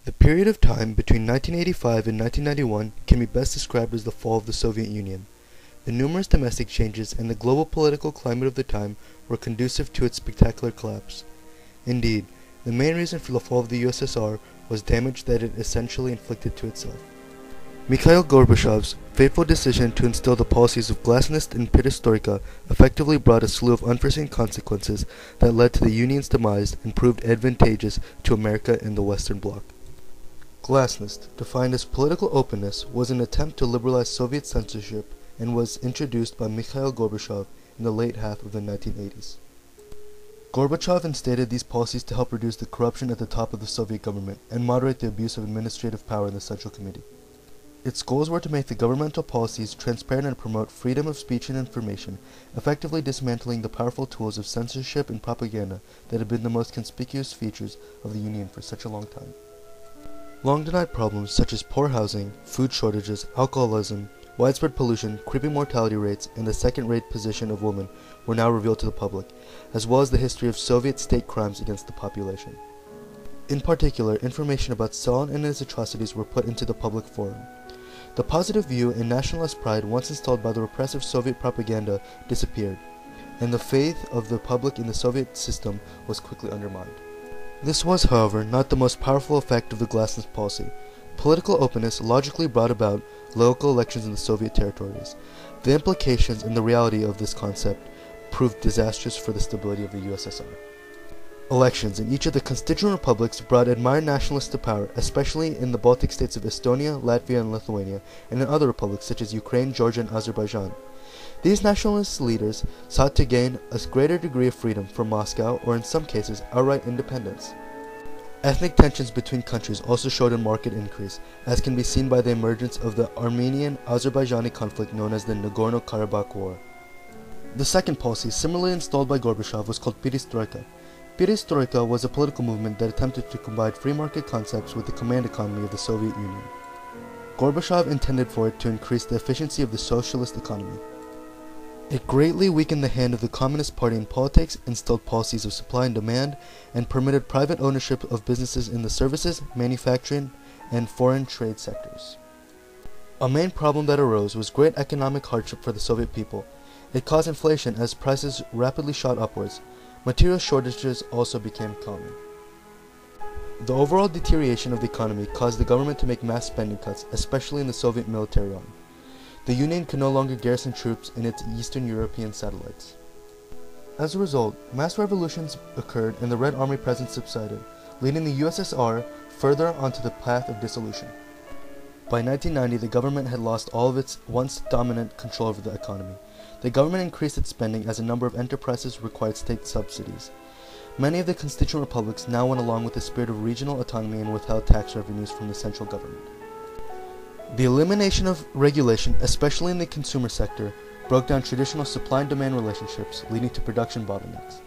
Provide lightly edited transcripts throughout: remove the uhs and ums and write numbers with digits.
The period of time between 1985 and 1991 can be best described as the fall of the Soviet Union. The numerous domestic changes and the global political climate of the time were conducive to its spectacular collapse. Indeed, the main reason for the fall of the USSR was damage that it essentially inflicted to itself. Mikhail Gorbachev's fateful decision to instill the policies of glasnost and perestroika effectively brought a slew of unforeseen consequences that led to the Union's demise and proved advantageous to America and the Western Bloc. Glasnost, defined as political openness, was an attempt to liberalize Soviet censorship and was introduced by Mikhail Gorbachev in the late half of the 1980s. Gorbachev instated these policies to help reduce the corruption at the top of the Soviet government and moderate the abuse of administrative power in the Central Committee. Its goals were to make the governmental policies transparent and promote freedom of speech and information, effectively dismantling the powerful tools of censorship and propaganda that had been the most conspicuous features of the Union for such a long time. Long-denied problems such as poor housing, food shortages, alcoholism, widespread pollution, creeping mortality rates, and the second-rate position of women were now revealed to the public, as well as the history of Soviet state crimes against the population. In particular, information about Stalin and his atrocities were put into the public forum. The positive view and nationalist pride once installed by the repressive Soviet propaganda disappeared, and the faith of the public in the Soviet system was quickly undermined. This was, however, not the most powerful effect of the glasnost policy. Political openness logically brought about local elections in the Soviet territories. The implications and the reality of this concept proved disastrous for the stability of the USSR. Elections in each of the constituent republics brought admired nationalists to power, especially in the Baltic states of Estonia, Latvia, and Lithuania, and in other republics such as Ukraine, Georgia, and Azerbaijan. These nationalist leaders sought to gain a greater degree of freedom from Moscow, or in some cases, outright independence. Ethnic tensions between countries also showed a marked increase, as can be seen by the emergence of the Armenian-Azerbaijani conflict known as the Nagorno-Karabakh War. The second policy, similarly installed by Gorbachev, was called perestroika. Perestroika was a political movement that attempted to combine free market concepts with the command economy of the Soviet Union. Gorbachev intended for it to increase the efficiency of the socialist economy. It greatly weakened the hand of the Communist Party in politics, instilled policies of supply and demand, and permitted private ownership of businesses in the services, manufacturing, and foreign trade sectors. A main problem that arose was great economic hardship for the Soviet people. It caused inflation as prices rapidly shot upwards. Material shortages also became common. The overall deterioration of the economy caused the government to make mass spending cuts, especially in the Soviet military arm. The Union could no longer garrison troops in its Eastern European satellites. As a result, mass revolutions occurred and the Red Army presence subsided, leading the USSR further onto the path of dissolution. By 1990, the government had lost all of its once dominant control over the economy. The government increased its spending as a number of enterprises required state subsidies. Many of the constituent republics now went along with the spirit of regional autonomy and withheld tax revenues from the central government. The elimination of regulation, especially in the consumer sector, broke down traditional supply and demand relationships, leading to production bottlenecks.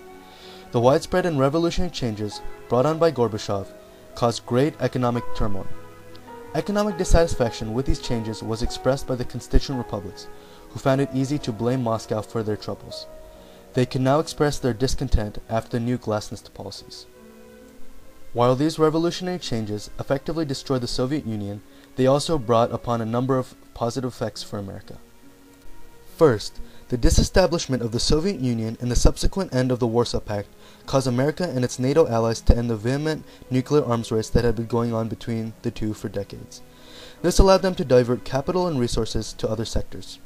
The widespread and revolutionary changes brought on by Gorbachev caused great economic turmoil. Economic dissatisfaction with these changes was expressed by the constituent republics, who found it easy to blame Moscow for their troubles. They could now express their discontent after the new glasnost policies. While these revolutionary changes effectively destroyed the Soviet Union, they also brought upon a number of positive effects for America. First, the disestablishment of the Soviet Union and the subsequent end of the Warsaw Pact caused America and its NATO allies to end the vehement nuclear arms race that had been going on between the two for decades. This allowed them to divert capital and resources to other sectors.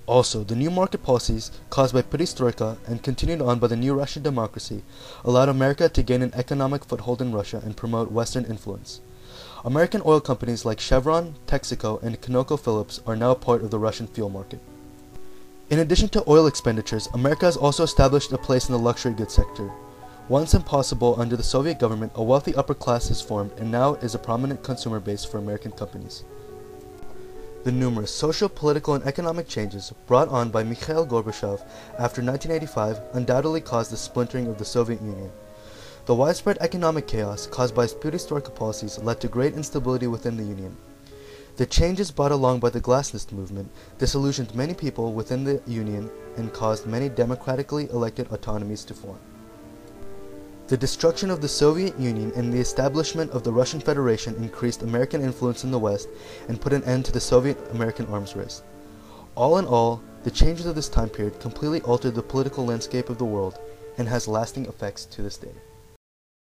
Also, the new market policies caused by perestroika and continued on by the new Russian democracy allowed America to gain an economic foothold in Russia and promote Western influence. American oil companies like Chevron, Texaco, and ConocoPhillips are now part of the Russian fuel market. In addition to oil expenditures, America has also established a place in the luxury goods sector. Once impossible under the Soviet government, a wealthy upper class has formed and now is a prominent consumer base for American companies. The numerous social, political, and economic changes brought on by Mikhail Gorbachev after 1985 undoubtedly caused the splintering of the Soviet Union. The widespread economic chaos caused by his perestroika policies led to great instability within the Union. The changes brought along by the glasnost movement disillusioned many people within the Union and caused many democratically elected autonomies to form. The destruction of the Soviet Union and the establishment of the Russian Federation increased American influence in the West and put an end to the Soviet-American arms race. All in all, the changes of this time period completely altered the political landscape of the world and has lasting effects to this day.